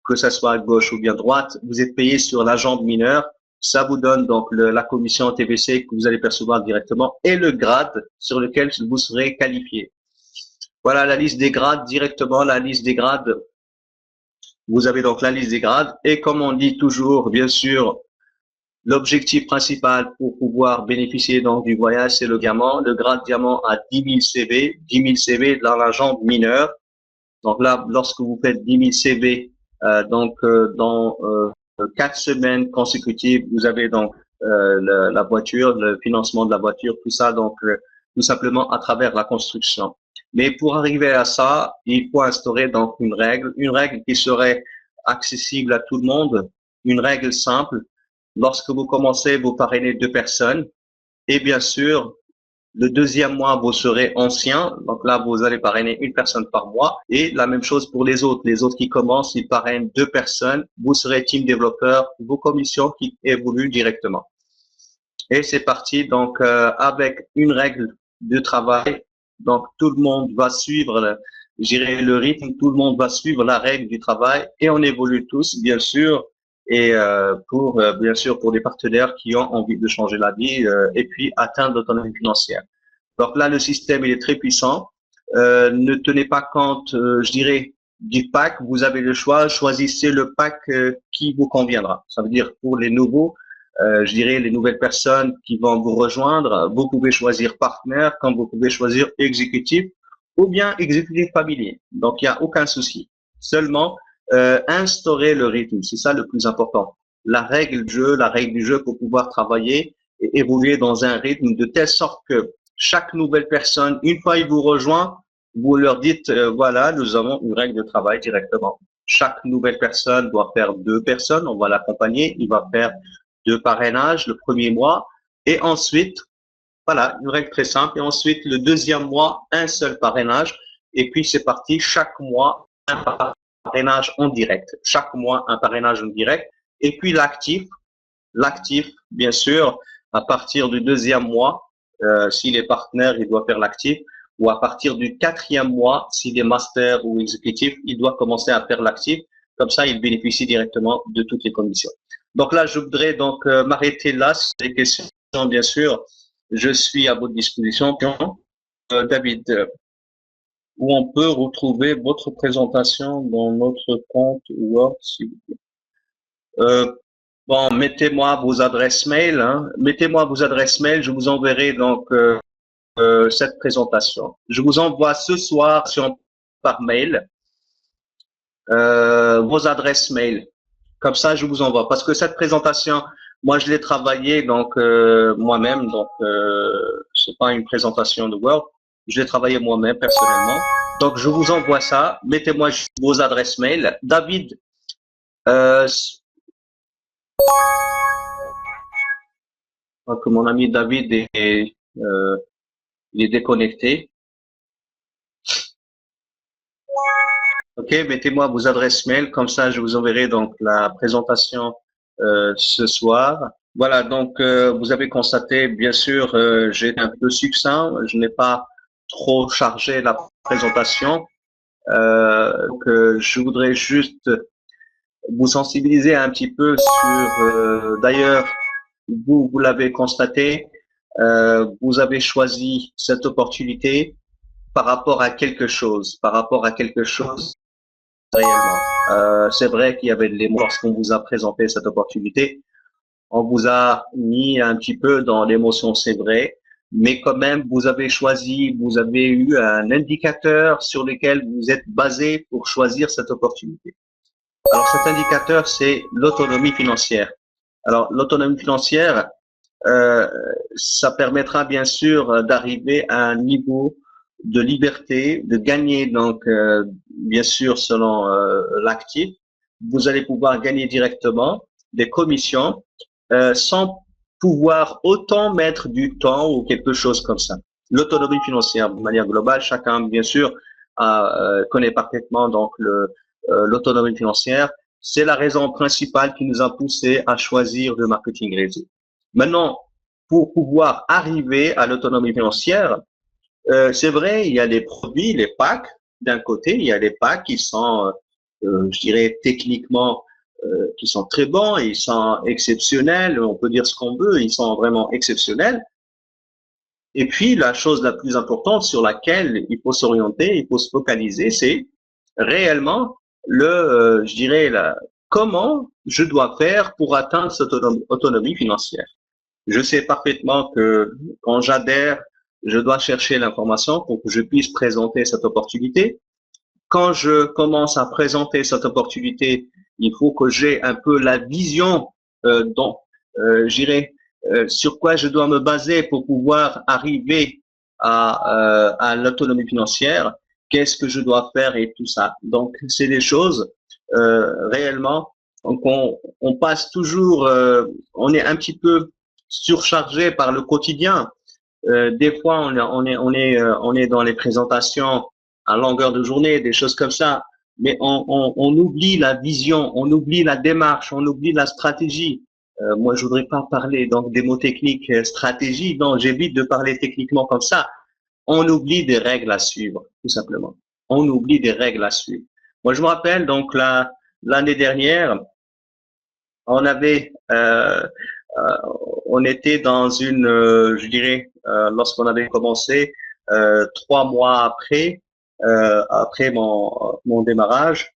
que ça soit à gauche ou bien droite. Vous êtes payé sur l'agent mineur. Ça vous donne donc la commission TVC que vous allez percevoir directement et le grade sur lequel vous serez qualifié. Voilà la liste des grades directement, la liste des grades. Vous avez donc la liste des grades et comme on dit toujours, bien sûr, l'objectif principal pour pouvoir bénéficier donc du voyage, c'est le diamant. Le grade diamant à 10 000 CV, 10 000 CV dans l'agent mineur. Donc là, lorsque vous faites 10 000 CV, dans 4 semaines consécutives, vous avez donc la voiture, le financement de la voiture, tout ça, donc tout simplement à travers la construction. Mais pour arriver à ça, il faut instaurer donc une règle qui serait accessible à tout le monde, une règle simple. Lorsque vous commencez, vous parrainez 2 personnes et bien sûr, le deuxième mois, vous serez ancien. Donc là, vous allez parrainer une personne par mois. Et la même chose pour les autres. Les autres qui commencent, ils parrainent 2 personnes. Vous serez team développeur, vos commissions qui évoluent directement. Et c'est parti. Donc, avec une règle de travail. Donc, tout le monde va suivre, le rythme. Tout le monde va suivre la règle du travail. Et on évolue tous, bien sûr. Et bien sûr pour des partenaires qui ont envie de changer la vie et puis atteindre l'autonomie financière. Donc là, le système il est très puissant. Ne tenez pas compte, je dirais, du pack. Vous avez le choix. Choisissez le pack qui vous conviendra. Ça veut dire pour les nouveaux, je dirais les nouvelles personnes qui vont vous rejoindre, vous pouvez choisir partenaire, comme vous pouvez choisir exécutif ou bien exécutif familier. Donc il n'y a aucun souci. Seulement instaurer le rythme, c'est ça le plus important. La règle du jeu pour pouvoir travailler et évoluer dans un rythme de telle sorte que chaque nouvelle personne, une fois il vous rejoint, vous leur dites, voilà, nous avons une règle de travail directement. Chaque nouvelle personne doit faire 2 personnes, on va l'accompagner, il va faire 2 parrainages le premier mois et ensuite, voilà, une règle très simple. Et ensuite, le deuxième mois, un seul parrainage. Et puis, c'est parti, chaque mois, un parrainage en direct. Chaque mois, un parrainage en direct. Et puis, l'actif, bien sûr, à partir du deuxième mois, s'il est partenaire, il doit faire l'actif. Ou à partir du 4e mois, s'il est master ou exécutif, il doit commencer à faire l'actif. Comme ça, il bénéficie directement de toutes les commissions. Donc là, je voudrais donc m'arrêter là. Si des questions, bien sûr, je suis à votre disposition. David, où on peut retrouver votre présentation dans notre compte Word, s'il vous plaît. Bon, mettez-moi vos adresses mail. Hein. Mettez-moi vos adresses mail. Je vous enverrai donc cette présentation. Je vous envoie ce soir par mail vos adresses mail. Comme ça, je vous envoie. Parce que cette présentation, moi, je l'ai travaillée donc moi-même. Donc, c'est pas une présentation de Word. Je l'ai travaillée moi-même personnellement. Donc, je vous envoie ça. Mettez-moi vos adresses mail. David, que mon ami David il est déconnecté. Ok, mettez-moi vos adresses mail, comme ça je vous enverrai donc la présentation ce soir. Voilà, donc vous avez constaté, bien sûr, j'ai été un peu succinct, je n'ai pas trop chargé la présentation. Donc je voudrais juste vous sensibiliser un petit peu sur, d'ailleurs, vous l'avez constaté, vous avez choisi cette opportunité par rapport à quelque chose, réellement. C'est vrai qu'il y avait de l'émotion lorsqu'on vous a présenté cette opportunité. On vous a mis un petit peu dans l'émotion, c'est vrai, mais quand même, vous avez choisi, vous avez eu un indicateur sur lequel vous êtes basé pour choisir cette opportunité. Alors, cet indicateur, c'est l'autonomie financière. Alors, l'autonomie financière, ça permettra bien sûr d'arriver à un niveau de liberté, de gagner donc bien sûr selon l'actif, vous allez pouvoir gagner directement des commissions sans pouvoir autant mettre du temps ou quelque chose comme ça. L'autonomie financière de manière globale, chacun bien sûr connaît parfaitement donc l'autonomie financière. c'est la raison principale qui nous a poussé à choisir le marketing réseau. Maintenant, pour pouvoir arriver à l'autonomie financière, c'est vrai, il y a les produits, les packs. D'un côté, il y a les packs qui sont, je dirais, techniquement, qui sont très bons, ils sont exceptionnels, on peut dire ce qu'on veut, ils sont vraiment exceptionnels. Et puis, la chose la plus importante sur laquelle il faut s'orienter, il faut se focaliser, c'est réellement je dirais, comment je dois faire pour atteindre cette autonomie financière. Je sais parfaitement que quand j'adhère, je dois chercher l'information pour que je puisse présenter cette opportunité. Quand je commence à présenter cette opportunité, il faut que j'ai un peu la vision dont, j'irai, sur quoi je dois me baser pour pouvoir arriver à l'autonomie financière, qu'est-ce que je dois faire et tout ça. Donc, c'est des choses réellement. Donc, on passe toujours, on est un petit peu surchargé par le quotidien. Des fois, on est dans les présentations à longueur de journée, des choses comme ça, mais on oublie la vision, on oublie la démarche, on oublie la stratégie. Moi, je voudrais pas parler donc des mots techniques, stratégie. Non, j'évite de parler techniquement comme ça. On oublie des règles à suivre, tout simplement. On oublie des règles à suivre. Moi, je me rappelle donc l'année dernière, on avait on était dans une, je dirais, lorsqu'on avait commencé, 3 mois après mon démarrage,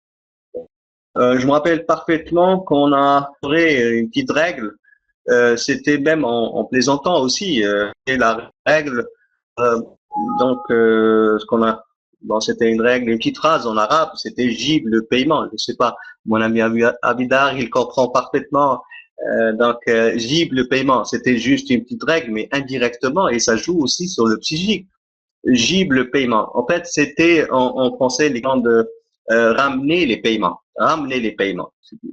je me rappelle parfaitement qu'on a créé une petite règle. C'était même en plaisantant aussi. Et la règle, euh, donc, ce qu'on a, bon, c'était une règle, une petite phrase en arabe, c'était gib le paiement. Je sais pas, mon ami Abidar, il comprend parfaitement. Donc, gib le paiement, c'était juste une petite règle, mais indirectement, et ça joue aussi sur le psychique. Gib le paiement. En fait, c'était en français l'équivalent de ramener les paiements. Ramener les paiements.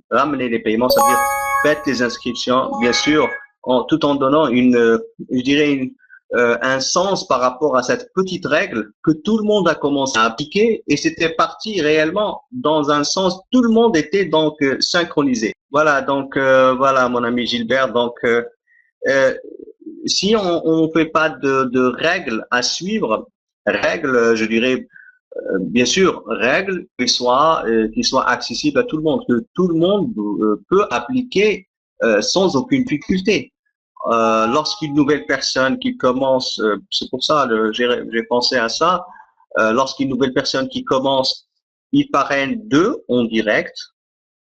Ramener les paiements, ça veut dire faites les inscriptions, bien sûr, tout en donnant je dirais un sens par rapport à cette petite règle que tout le monde a commencé à appliquer et c'était parti réellement dans un sens, tout le monde était donc synchronisé. Voilà, donc voilà mon ami Gilbert, donc si on ne fait pas de règles à suivre, règles, je dirais, bien sûr, règles qui soient accessibles à tout le monde, que tout le monde peut appliquer sans aucune difficulté. Lorsqu'une nouvelle personne qui commence, c'est pour ça j'ai pensé à ça, lorsqu'une nouvelle personne qui commence, il parraine 2 en direct,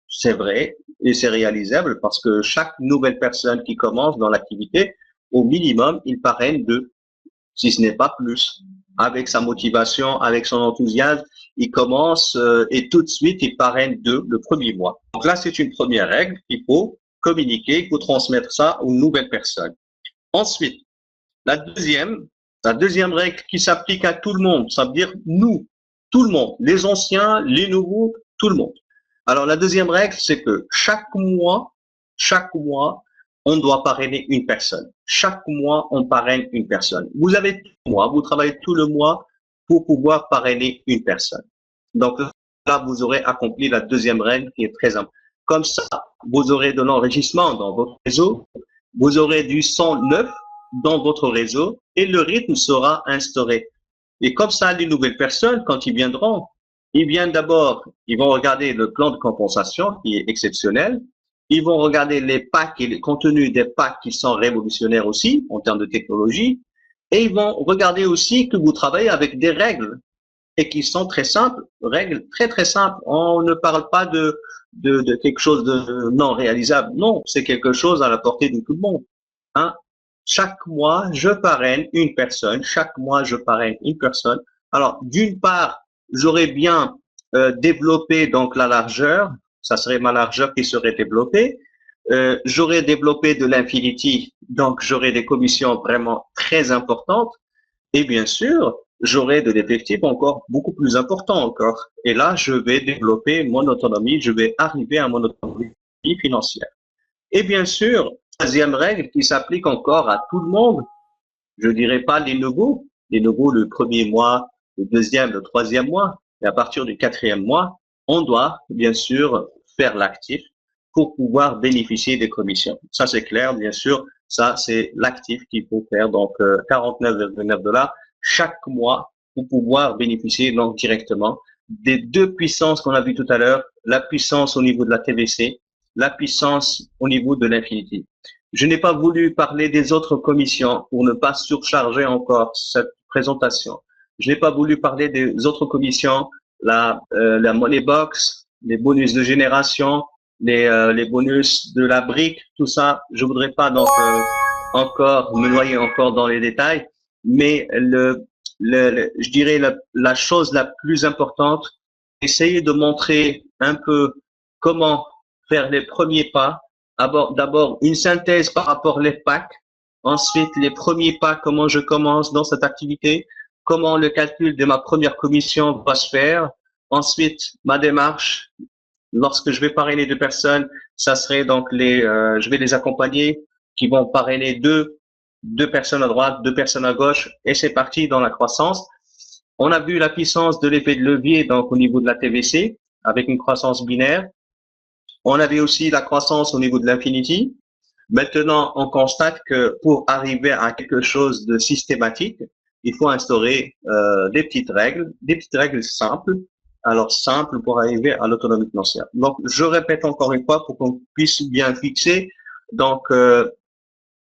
c'est vrai, et c'est réalisable parce que chaque nouvelle personne qui commence dans l'activité, au minimum, il parraine 2, si ce n'est pas plus. Avec sa motivation, avec son enthousiasme, il commence et tout de suite, il parraine 2 le premier mois. Donc là, c'est une première règle. Il faut communiquer, il faut transmettre ça aux nouvelles personnes. Ensuite, la deuxième règle qui s'applique à tout le monde, ça veut dire nous, tout le monde, les anciens, les nouveaux, tout le monde. Alors, la deuxième règle, c'est que chaque mois, on doit parrainer une personne. Chaque mois, on parraine une personne. Vous avez tout le mois, vous travaillez tout le mois pour pouvoir parrainer une personne. Donc là, vous aurez accompli la deuxième règle qui est très importante. Comme ça, vous aurez de l'enrichissement dans votre réseau, vous aurez du sang neuf dans votre réseau et le rythme sera instauré. Et comme ça, les nouvelles personnes, quand ils viendront, ils viennent d'abord, ils vont regarder le plan de compensation qui est exceptionnel. Ils vont regarder les packs et les contenus des packs qui sont révolutionnaires aussi en termes de technologie. Et ils vont regarder aussi que vous travaillez avec des règles et qui sont très simples, règles très très simples. On ne parle pas de quelque chose de non réalisable. Non, c'est quelque chose à la portée de tout le monde. Hein? Chaque mois, je parraine une personne. Chaque mois, je parraine une personne. Alors, d'une part, j'aurais bien développé donc la largeur. Ça serait ma largeur qui serait développée. J'aurais développé de l'infinity, donc j'aurais des commissions vraiment très importantes. Et bien sûr, j'aurai de l'effectif encore beaucoup plus important encore. Et là, je vais développer mon autonomie, je vais arriver à mon autonomie financière. Et bien sûr, troisième règle qui s'applique encore à tout le monde, je dirais pas les nouveaux le premier mois, le deuxième, le troisième mois, et à partir du quatrième mois, on doit bien sûr faire l'actif pour pouvoir bénéficier des commissions. Ça, c'est clair, bien sûr. Ça, c'est l'actif qu'il faut faire. Donc, 49,9 $ chaque mois pour pouvoir bénéficier donc directement des deux puissances qu'on a vues tout à l'heure, la puissance au niveau de la TVC, la puissance au niveau de l'Infinity. Je n'ai pas voulu parler des autres commissions pour ne pas surcharger encore cette présentation. Je n'ai pas voulu parler des autres commissions, la Money Box, les bonus de génération, les bonus de la brique, tout ça. Je voudrais pas donc encore me noyer encore dans les détails, mais je dirais la chose la plus importante, essayer de montrer un peu comment faire les premiers pas. D'abord, une synthèse par rapport aux packs. Ensuite, les premiers pas, comment je commence dans cette activité, comment le calcul de ma première commission va se faire. Ensuite, ma démarche, lorsque je vais parrainer deux personnes, ça serait donc je vais les accompagner, qui vont parrainer deux personnes à droite, deux personnes à gauche, et c'est parti dans la croissance. On a vu la puissance de l'effet de levier donc au niveau de la TVC, avec une croissance binaire. On avait aussi la croissance au niveau de l'Infinity. Maintenant, on constate que pour arriver à quelque chose de systématique, il faut instaurer des petites règles simples. Alors, simples pour arriver à l'autonomie financière. Donc, je répète encore une fois pour qu'on puisse bien fixer. Donc,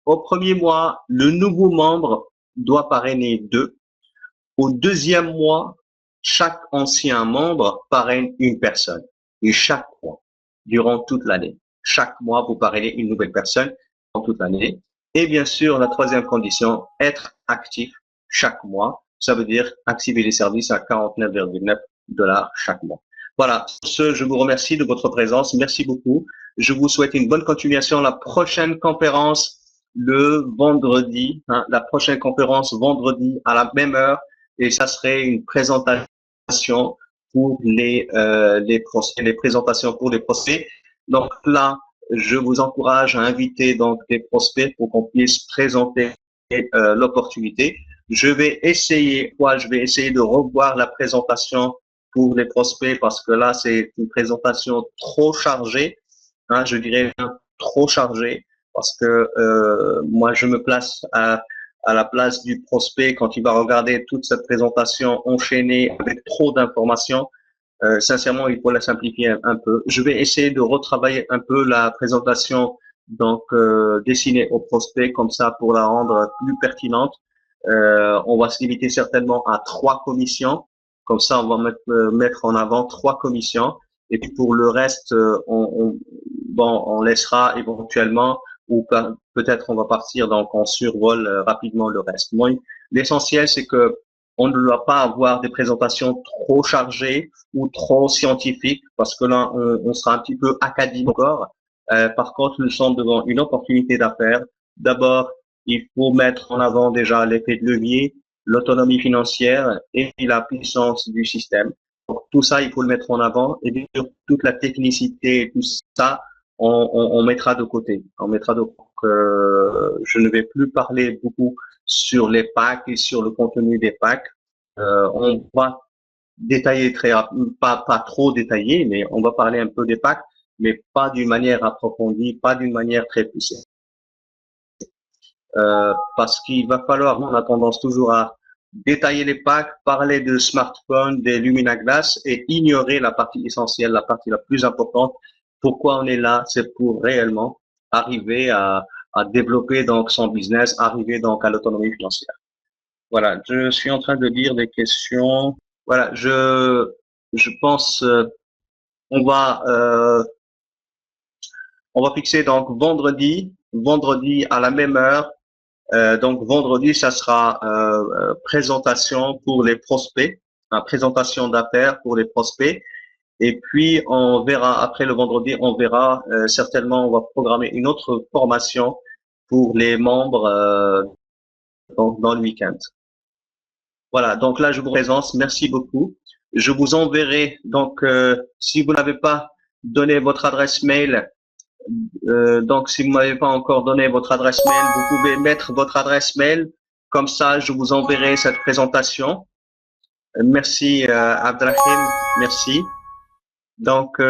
au premier mois, le nouveau membre doit parrainer 2. Au deuxième mois, chaque ancien membre parraine une personne. Et chaque mois, durant toute l'année. Chaque mois, vous parrainez une nouvelle personne durant toute l'année. Et bien sûr, la troisième condition, être actif chaque mois. Ça veut dire activer les services à 49,9 $ chaque mois. Voilà, je vous remercie de votre présence. Merci beaucoup. Je vous souhaite une bonne continuation. La prochaine conférence, le vendredi, la prochaine conférence vendredi à la même heure. Et ça serait une présentation pour les présentations pour les prospects. Donc là, je vous encourage à inviter donc des prospects pour qu'on puisse présenter l'opportunité. Je vais essayer de revoir la présentation pour les prospects parce que là, c'est une présentation trop chargée, je dirais trop chargée parce que moi, je me place à la place du prospect quand il va regarder toute cette présentation enchaînée avec trop d'informations. Sincèrement, il faut la simplifier un peu. Je vais essayer de retravailler un peu la présentation, donc dessinée au prospect comme ça pour la rendre plus pertinente. On va se limiter certainement à 3 commissions. Comme ça, on va mettre en avant 3 commissions. Et puis pour le reste, on laissera éventuellement ou peut-être on va partir donc on survole rapidement le reste. Moi, l'essentiel c'est que on ne doit pas avoir des présentations trop chargées ou trop scientifiques parce que là on sera un petit peu académique encore. Par contre, nous sommes devant une opportunité d'affaires. D'abord, il faut mettre en avant déjà l'effet de levier, l'autonomie financière et la puissance du système. Donc, tout ça, il faut le mettre en avant et bien sûr toute la technicité, tout ça, on mettra de côté. On mettra de côté. Je ne vais plus parler beaucoup sur les packs et sur le contenu des packs. On va détailler pas trop détaillé, mais on va parler un peu des packs, mais pas d'une manière approfondie, pas d'une manière très poussée. Parce qu'il va falloir, on a tendance toujours à détailler les packs, parler de smartphones, des Lumina Glass et ignorer la partie essentielle, la partie la plus importante. Pourquoi on est là? C'est pour réellement arriver à développer donc son business, arriver donc à l'autonomie financière. Voilà, je suis en train de lire des questions. Voilà, je pense on va fixer donc vendredi à la même heure. Donc vendredi, ça sera présentation pour les prospects, présentation d'affaires pour les prospects. Et puis on verra après le vendredi, on verra certainement, on va programmer une autre formation pour les membres dans le week-end. Voilà, donc là je vous présente, merci beaucoup. Je vous enverrai donc si vous n'avez pas donné votre adresse mail. Donc, si vous m'avez pas encore donné votre adresse mail, vous pouvez mettre votre adresse mail. Comme ça, je vous enverrai cette présentation. Merci, Abdrahim. Merci. Donc,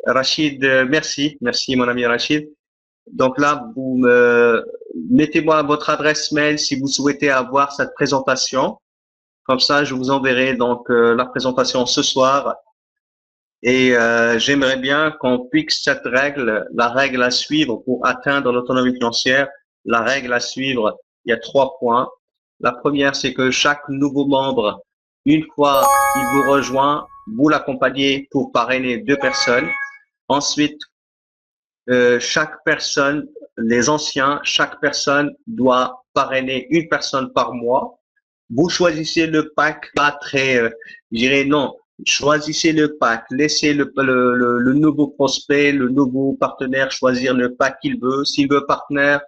Rachid, merci mon ami Rachid. Donc là, mettez-moi votre adresse mail si vous souhaitez avoir cette présentation. Comme ça, je vous enverrai donc la présentation ce soir. Et j'aimerais bien qu'on fixe cette règle, la règle à suivre pour atteindre l'autonomie financière. La règle à suivre, il y a 3 points. La première, c'est que chaque nouveau membre, une fois qu'il vous rejoint, vous l'accompagnez pour parrainer 2 personnes. Ensuite, chaque personne, les anciens, chaque personne doit parrainer une personne par mois. Vous choisissez le pack, pas très, je dirais non, choisissez le pack, laissez le nouveau prospect, le nouveau partenaire choisir le pack qu'il veut. S'il veut partenaire,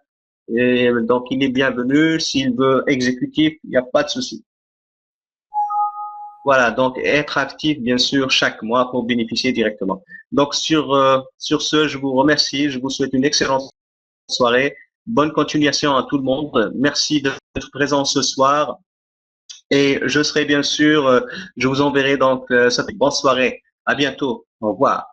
donc il est bienvenu. S'il veut exécutif, il n'y a pas de souci. Voilà, donc être actif, bien sûr, chaque mois pour bénéficier directement. Donc, sur ce, je vous remercie. Je vous souhaite une excellente soirée. Bonne continuation à tout le monde. Merci de votre présence ce soir. Et je serai bien sûr, je vous enverrai donc cette bonne soirée. À bientôt. Au revoir.